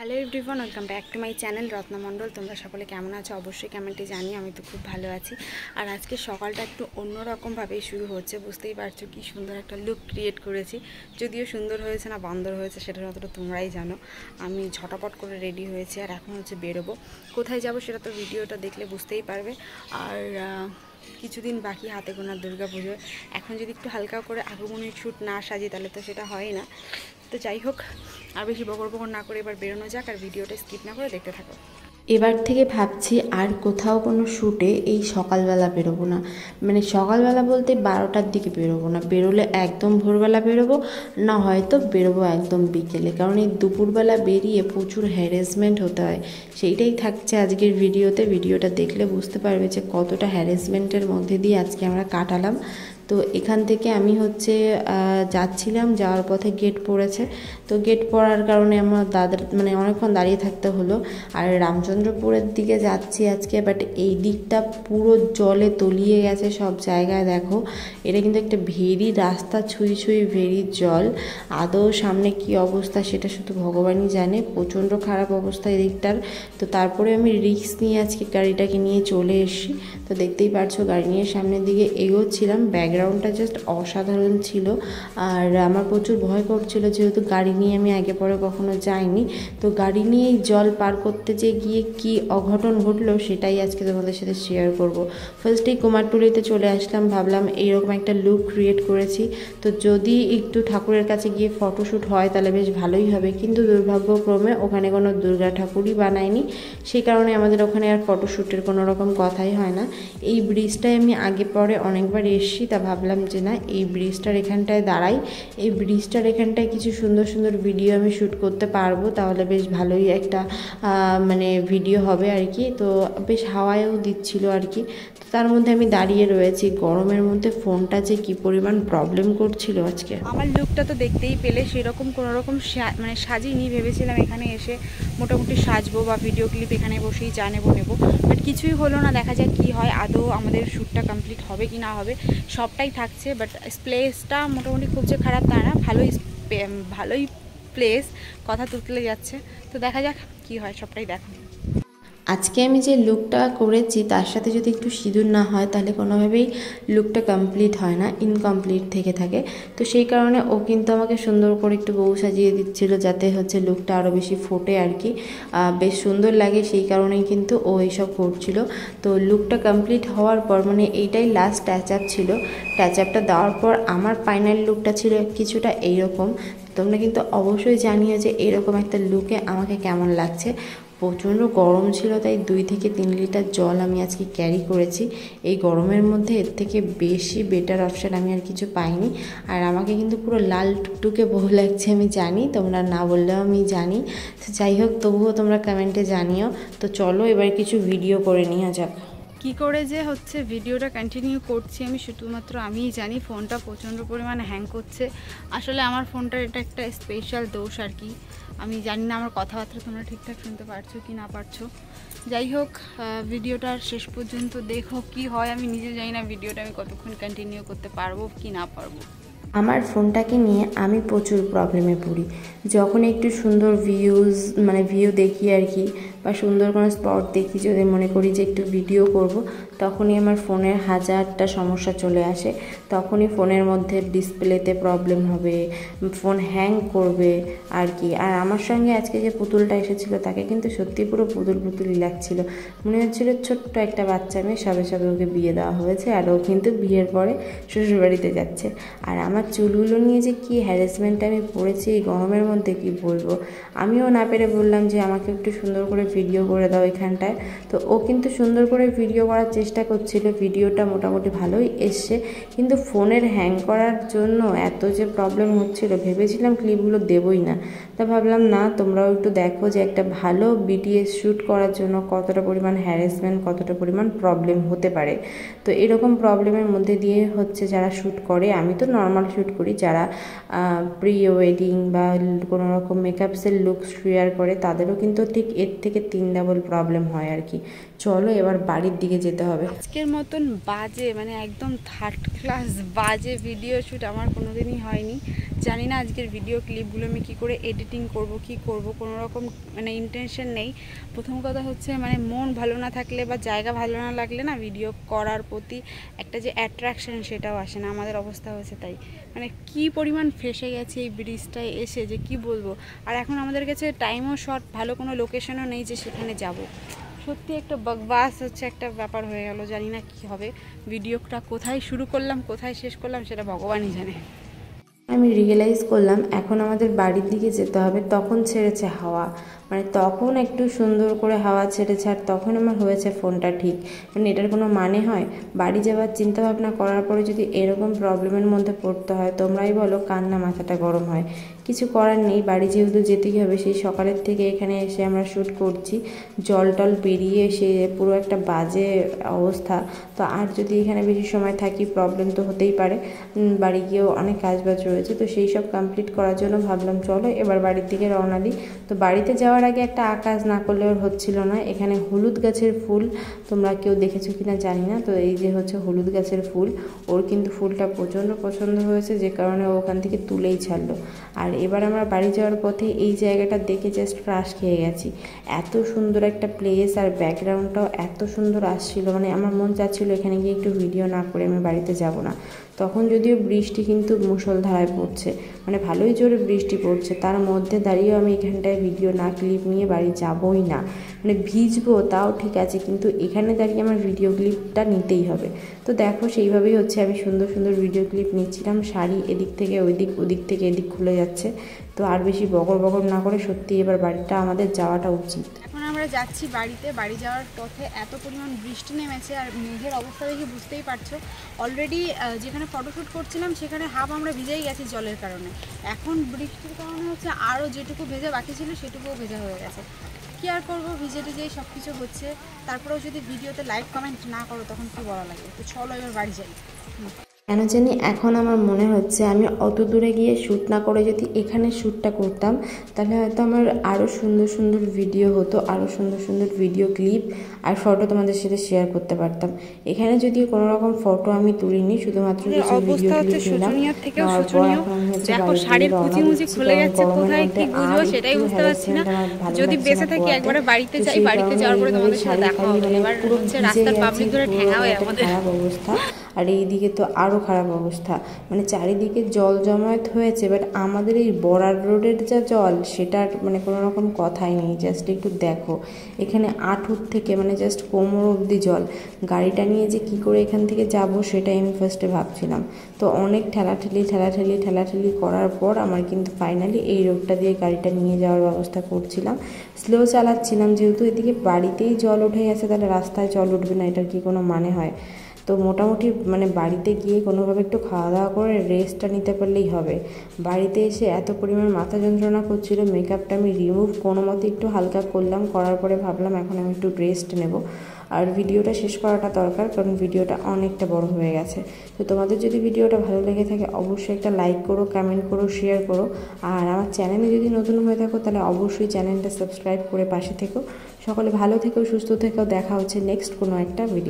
Hello everyone, welcome back to my channel Ratna Mondal. তোমরা সকলে কেমন আছো? অবশ্যই কমেন্টে জানিও। আমি তো খুব ভালো আছি। আর আজকে সকালটা একটু অন্যরকমভাবেই শুরু হচ্ছে। বুঝতেই পারছো কি সুন্দর একটা লুক ক্রিয়েট করেছি। যদিও সুন্দর হয়েছে না বান্দর হয়েছে সেটার অতটা তোমরাই জানো। আমি ঝটাপট করে রেডি হয়েছি আর এখন হচ্ছে বেরোবো। কোথায় যাব সেটা তো ভিডিওটা দেখলে বুঝতেই পারবে। আর কিছুদিন বাকি হাতে গোনা দুর্গা পুজোর। এখন যদি একটু হালকা করে আগমনের শ্যুট না সাজি তাহলে তো সেটা হয় না। তো যাই হোক, আর বেশি বকর বকর না করে এবার বেরোনো যাক, আর ভিডিওটা স্কিপ না করে দেখতে থাকো। এবার থেকে ভাবছি আর কোথাও কোনো শ্যুটে এই সকালবেলা বেরোবো না। মানে সকালবেলা বলতে 12টার দিকে বেরোবো না। বেরোলে একদম ভোরবেলা বেরোবো, না হয়তো বেরোবো একদম বিকেলে। কারণ এই দুপুরবেলা বেরিয়ে প্রচুর হ্যারাসমেন্ট হতে হয়। সেইটাই থাকছে আজকের ভিডিওতে। ভিডিওটা দেখলে বুঝতে পারবে যে কতটা হ্যারাসমেন্টের মধ্যে দিয়ে আজকে আমরা কাটালাম। তো এখান থেকে আমি হচ্ছে যাচ্ছিলাম, যাওয়ার পথে গেট পড়েছে। তো গেট পড়ার কারণে আমার মানে অনেকক্ষণ দাঁড়িয়ে থাকতে হলো। আর রামচন্দ্রপুরের দিকে যাচ্ছি আজকে, বাট এই দিকটা পুরো জলে তলিয়ে গেছে সব জায়গায়। দেখো, এটা কিন্তু একটা ভেরি রাস্তা, ছুঁই ছুঁই ভেরি জল। আদৌ সামনে কি অবস্থা সেটা শুধু ভগবানই জানে। প্রচণ্ড খারাপ অবস্থা এদিকটার। তো তারপরে আমি রিস্ক নিয়ে আজকে গাড়িটাকে নিয়ে চলে এসেছি। তো দেখতেই পারছো গাড়ি নিয়ে সামনের দিকে এগোচ্ছিলাম। ব্যাকগ্রাউন্ডটা জাস্ট অসাধারণ ছিল। আর আমার প্রচুর ভয় করছিল, যেহেতু গাড়ি নিয়ে আমি আগে পরে কখনো যাইনি। তো গাড়ি নিয়ে জল পার করতে যে গিয়ে কি অঘটন ঘটলো সেটাই আজকে তোমাদের সাথে শেয়ার করব। ফার্স্টেই কুমারটুলিতে চলে আসলাম, ভাবলাম এইরকম একটা লুক ক্রিয়েট করেছি। তো যদি একটু ঠাকুরের কাছে গিয়ে ফটোশ্যুট হয় তাহলে বেশ ভালোই হবে, কিন্তু দুর্ভাগ্যক্রমে ওখানে কোনো দুর্গা ঠাকুরই বানায়নি। সেই কারণে আমাদের ওখানে আর ফটোশ্যুটের কোনো রকম কথাই হয় না। এই ব্রিজটায় আমি আগে পরে অনেকবার এসেছি, তা ভাবলাম যে না, এই ব্রিজটার এখানটায় দাঁড়াই। এই ব্রিজটার এখানটায় কিছু সুন্দর সুন্দর ভিডিও আমি শ্যুট করতে পারবো, তাহলে বেশ ভালোই একটা মানে ভিডিও হবে আর কি। তো বেশ হাওয়ায়ও দিচ্ছিল আর কি। তো তার মধ্যে আমি দাঁড়িয়ে রয়েছি। গরমের মধ্যে ফোনটা যে কী পরিমাণ প্রবলেম করছিল আজকে। আমার লুকটা তো দেখতেই পেলে, সেরকম কোনোরকম মানে সাজিনি। ভেবেছিলাম এখানে এসে মোটামুটি সাজবো বা ভিডিও ক্লিপ এখানে বসেই যা নেবো। বাট কিছুই হলো না। দেখা যাক কী হয়, আদৌ আমাদের শ্যুটটা কমপ্লিট হবে কি না হবে। সবটাই থাকছে, বাট প্লেসটা মোটামুটি খুব যে খারাপ তা না, ভালোই প্লেস। কথা তুতলে যাচ্ছে। তো দেখা যাক কী হয়, সবটাই দেখো। আজকে আমি যে লুকটা করেছি তার সাথে যদি একটু সিঁদুর না হয় তাহলে কোনোভাবেই লুকটা কমপ্লিট হয় না, ইনকমপ্লিট থেকে থাকে। তো সেই কারণে ও কিন্তু আমাকে সুন্দর করে একটু বউ সাজিয়ে দিচ্ছিল, যাতে হচ্ছে লুকটা আরও বেশি ফোটে আর কি, বেশ সুন্দর লাগে। সেই কারণেই কিন্তু ও এইসব করছিল। তো লুকটা কমপ্লিট হওয়ার পর, মানে এইটাই লাস্ট টাচ আপ ছিল। টাচ আপটা দেওয়ার পর আমার ফাইনাল লুকটা ছিল কিছুটা এইরকম। তোমরা কিন্তু অবশ্যই জানিও যে এরকম একটা লুকে আমাকে কেমন লাগছে। প্রচণ্ড গরম ছিল, তাই 2 থেকে 3 লিটার জল আমি আজকে ক্যারি করেছি। এই গরমের মধ্যে এর থেকে বেশি বেটার অপশান আমি আর কিছু পাইনি। আর আমাকে কিন্তু পুরো লাল টুকটুকে বউ লাগছে, আমি জানি, তোমরা না বললেও আমি জানি। তো যাই হোক, তবুও তোমরা কমেন্টে জানিও। তো চলো এবার কিছু ভিডিও করে নেওয়া যাক। কী করে যে হচ্ছে ভিডিওটা কন্টিনিউ করছি আমি শুধুমাত্র আমিই জানি। ফোনটা প্রচণ্ড পরিমাণে হ্যাং করছে। আসলে আমার ফোনটার এটা একটা স্পেশাল দোষ আর কি। আমি জানি না আমার কথাবার্তা তোমরা ঠিকঠাক শুনতে পারছো কি না পারছো। যাই হোক, ভিডিওটার শেষ পর্যন্ত দেখো কি হয়। আমি নিজে জানি না ভিডিওটা আমি কতক্ষণ কন্টিনিউ করতে পারবো কি না পারবো। আমার ফোনটাকে নিয়ে আমি প্রচুর প্রবলেমে পড়ি। যখন একটু সুন্দর ভিউ দেখি আর কি, বা সুন্দর কোনো স্পট দেখি, যদি মনে করি যে একটু ভিডিও করব, তখনই আমার ফোনের হাজারটা সমস্যা চলে আসে। তখনই ফোনের মধ্যে ডিসপ্লেতে প্রবলেম হবে, ফোন হ্যাং করবে আর কি। আর আমার সঙ্গে আজকে যে পুতুলটা এসেছিলো তাকে কিন্তু সত্যি পুরো পুতুলই লাগছিল। মনে হচ্ছিলো ছোট্ট একটা বাচ্চা মেয়ে, সবে সবে ওকে বিয়ে দেওয়া হয়েছে, আর ও কিন্তু বিয়ের পরে শ্বশুরবাড়িতে যাচ্ছে। আর আমার চুলগুলো নিয়ে যে কী হ্যারাসমেন্টে আমি পড়েছি এই গরমের মধ্যে কি বলবো। আমিও না পেরে বললাম যে আমাকে একটু সুন্দর করে ভিডিও করে দাও এখানটায়। তো ও কিন্তু সুন্দর করে ভিডিও করার চেষ্টা করছিল। ভিডিওটা মোটামুটি ভালোই এসছে, কিন্তু ফোনের হ্যাং করার জন্য এত যে প্রবলেম হচ্ছিল, ভেবেছিলাম ক্লিপগুলো দেবই না। তা ভাবলাম না, তোমরাও একটু দেখো যে একটা ভালো বিটিএস শ্যুট করার জন্য কতটা পরিমাণ হ্যারাসমেন্ট, কতটা পরিমাণ প্রবলেম হতে পারে। তো এরকম প্রবলেমের মধ্যে দিয়ে হচ্ছে যারা শ্যুট করে, আমি তো নর্মাল শ্যুট করি, যারা প্রি ওয়েডিং বা কোনো রকম মেকআপসের লুক শেয়ার করে তাদেরও কিন্তু ঠিক এর থেকে 3 ডাবল প্রবলেম হয় আর কি। চলো এবার বাড়ির দিকে যেতে হবে। আজকের মতন বাজে, মানে একদম থার্ড ক্লাস বাজে ভিডিও শ্যুট আমার কোনোদিনই হয়নি। জানি না আজকের ভিডিও ক্লিপগুলো আমি কী করে এডিটিং করব, কি করব, কোনো রকম মানে ইন্টেনশন নেই। প্রথম কথা হচ্ছে মানে মন ভালো না থাকলে বা জায়গা ভালো না লাগলে না ভিডিও করার প্রতি একটা যে অ্যাট্রাকশন সেটাও আসে না। আমাদের অবস্থা হয়েছে তাই, মানে কি পরিমাণ ফেসে গেছে এই ব্রিজটায় এসে যে কি বলবো। আর এখন আমাদের কাছে টাইমও শর্ট, ভালো কোনো লোকেশনও নেই যে সেখানে যাব। সত্যি একটা বকবাস হচ্ছে একটা ব্যাপার হয়ে গেল। জানি না কি হবে, ভিডিওটা কোথায় শুরু করলাম কোথায় শেষ করলাম সেটা ভগবানই জানে। আমি রিয়েলাইজ করলাম এখন আমাদের বাড়ির দিকে যেতে হবে। তখন ছেড়েছে হাওয়া, মানে তখন একটু সুন্দর করে হাওয়া ছেড়েছে, আর তখন আমার হয়েছে ফোনটা ঠিক। মানে এটার কোনো মানে হয়? বাড়ি যাওয়ার চিন্তা ভাবনা করার পরে যদি এরকম প্রবলেমের মধ্যে পড়তে হয়, তোমরাই বলো কার না মাথাটা গরম হয়। কিছু করার নেই, বাড়ি যেহেতু যেতেই হবে। সেই সকালের থেকে এখানে এসে আমরা শ্যুট করছি, জল টল পেরিয়ে এসে পুরো একটা বাজে অবস্থা। তো আর যদি এখানে বেশি সময় থাকি প্রবলেম তো হতেই পারে। বাড়ি গিয়েও অনেক কাজবাজ রয়েছে, তো সেই সব কমপ্লিট করার জন্য ভাবলাম চলো এবার বাড়ির দিকে রওনা দিই। তো বাড়িতে যাওয়ার আগে একটা আকাশ না করলে ওর হচ্ছিল না। এখানে হলুদ গাছের ফুল, তোমরা কেউ দেখেছো কিনা জানি না। তো এই যে হচ্ছে হলুদ গাছের ফুল, ওর কিন্তু ফুলটা প্রচণ্ড পছন্দ হয়েছে, যে কারণে ও ওখান থেকে তুলেই ছাড়লো। আর এবার আমরা বাড়ি যাওয়ার পথে এই জায়গাটা দেখে জাস্ট ক্রাশ খেয়ে গেছি। এত সুন্দর একটা প্লেস, আর ব্যাকগ্রাউন্ডটাও এত সুন্দর আসছিল, মানে আমার মন চাচ্ছিল এখানে গিয়ে একটু ভিডিও না করে আমি বাড়িতে যাব না। তখন যদিও বৃষ্টি কিন্তু মুষলধারায় পড়ছে, মানে ভালোই জোরে বৃষ্টি পড়ছে, তার মধ্যে দাঁড়িয়েও আমি এখানটায় ভিডিও না ক্লিপ নিয়ে বাড়ি যাবই না। মানে ভিজবো তাও ঠিক আছে, কিন্তু এখানে দাঁড়িয়ে আমার ভিডিও ক্লিপটা নিতেই হবে। তো দেখো সেইভাবেই হচ্ছে আমি সুন্দর সুন্দর ভিডিও ক্লিপ নিচ্ছিলাম। শাড়ি এদিক থেকে ওইদিক, ওদিক থেকে এদিক খুলে যাচ্ছে। তো আর বেশি বগর বগর না করে সত্যি এবার বাড়িটা আমাদের যাওয়াটা উচিত। এখন আমরা যাচ্ছি বাড়িতে। বাড়ি যাওয়ার পথে এত পরিমাণ বৃষ্টি নেমেছে, আর মেঘের অবস্থা দেখে বুঝতেই পারছো। অলরেডি যেখানে ফটোশ্যুট করছিলাম সেখানে হাফ আমরা ভিজেই গেছি জলের কারণে। এখন বৃষ্টির কারণে হচ্ছে আরও যেটুকু ভেজা বাকি ছিল সেটুকুও ভেজা হয়ে গেছে। কী আর করবো, ভিজে টিজেই সব কিছু হচ্ছে। তারপরেও যদি ভিডিওতে লাইক কমেন্ট না করো তখন কী বলা লাগে। তো চলো এবার বাড়ি যাই। কেন জানি এখন আমার মনে হচ্ছে আমি অত দূরে গিয়ে শ্যুট না করে যদি এখানে শ্যুটটা করতাম, তাহলে হয়তো আমার আরও সুন্দর সুন্দর ভিডিও হতো, আরও সুন্দর সুন্দর ভিডিও ক্লিপ আর ফটো তোমাদের সাথে শেয়ার করতে পারতাম। এখানে যদিও কোনো রকম ফটো আমি তুলিনি, শুধুমাত্র কিছু ভিডিও ক্লিপ নিলাম। দেখো শাড়ির কুচিমুচি খুলে যাচ্ছে, কোথায় কি বুঝবো সেটাই বুঝতে পারছি না। যদি বেঁচে থাকি একবারে বাড়িতে যাই, বাড়িতে যাওয়ার পরে তোমাদের সাথে দেখা হবে। এবার হচ্ছে রাস্তার পাবলিক ধরে ঠেঙাবে আমাদের। খারাপ অবস্থা, আর এইদিকে তো আরও খারাপ অবস্থা, মানে চারিদিকে জল জমায়েত হয়েছে। বাট আমাদের এই বড়ার রোডের যা জল সেটার মানে কোনো রকম কথাই নেই। জাস্ট একটু দেখো, এখানে আঁঠুর থেকে মানে জাস্ট কোমর অবধি জল। গাড়িটা নিয়ে যে কি করে এখান থেকে যাব সেটাই আমি ফার্স্টে ভাবছিলাম। তো অনেক ঠেলাঠেলি করার পর আমার কিন্তু ফাইনালি এই রোডটা দিয়ে গাড়িটা নিয়ে যাওয়ার ব্যবস্থা করছিলাম। স্লো চালাচ্ছিলাম, যেহেতু এদিকে বাড়িতেই জল উঠে গেছে, তাহলে রাস্তায় জল উঠবে না, এটার কি কোনো মানে হয়? তো মোটামুটি মানে বাড়িতে গিয়ে কোনোভাবে একটু খাওয়া দাওয়া করে রেস্টটা নিতে পারলেই হবে। বাড়িতে এসে এত পরিমাণ মাথা যন্ত্রণা করছিল, মেকআপটা আমি রিমুভ কোনো মতে একটু হালকা করলাম, করার পরে ভাবলাম এখন আমি একটু রেস্ট নেব। আর ভিডিওটা শেষ করাটা দরকার, কারণ ভিডিওটা অনেকটা বড় হয়ে গেছে। তো তোমাদের যদি ভিডিওটা ভালো লেগে থাকে অবশ্যই একটা লাইক করো, কমেন্ট করো, শেয়ার করো। আর আমার চ্যানেলে যদি নতুন হয়ে থাকো তাহলে অবশ্যই চ্যানেলটা সাবস্ক্রাইব করে পাশে থেকো। সকলে ভালো থেকো, সুস্থ থেকো। দেখা হচ্ছে নেক্সট কোনো একটা ভিডিও।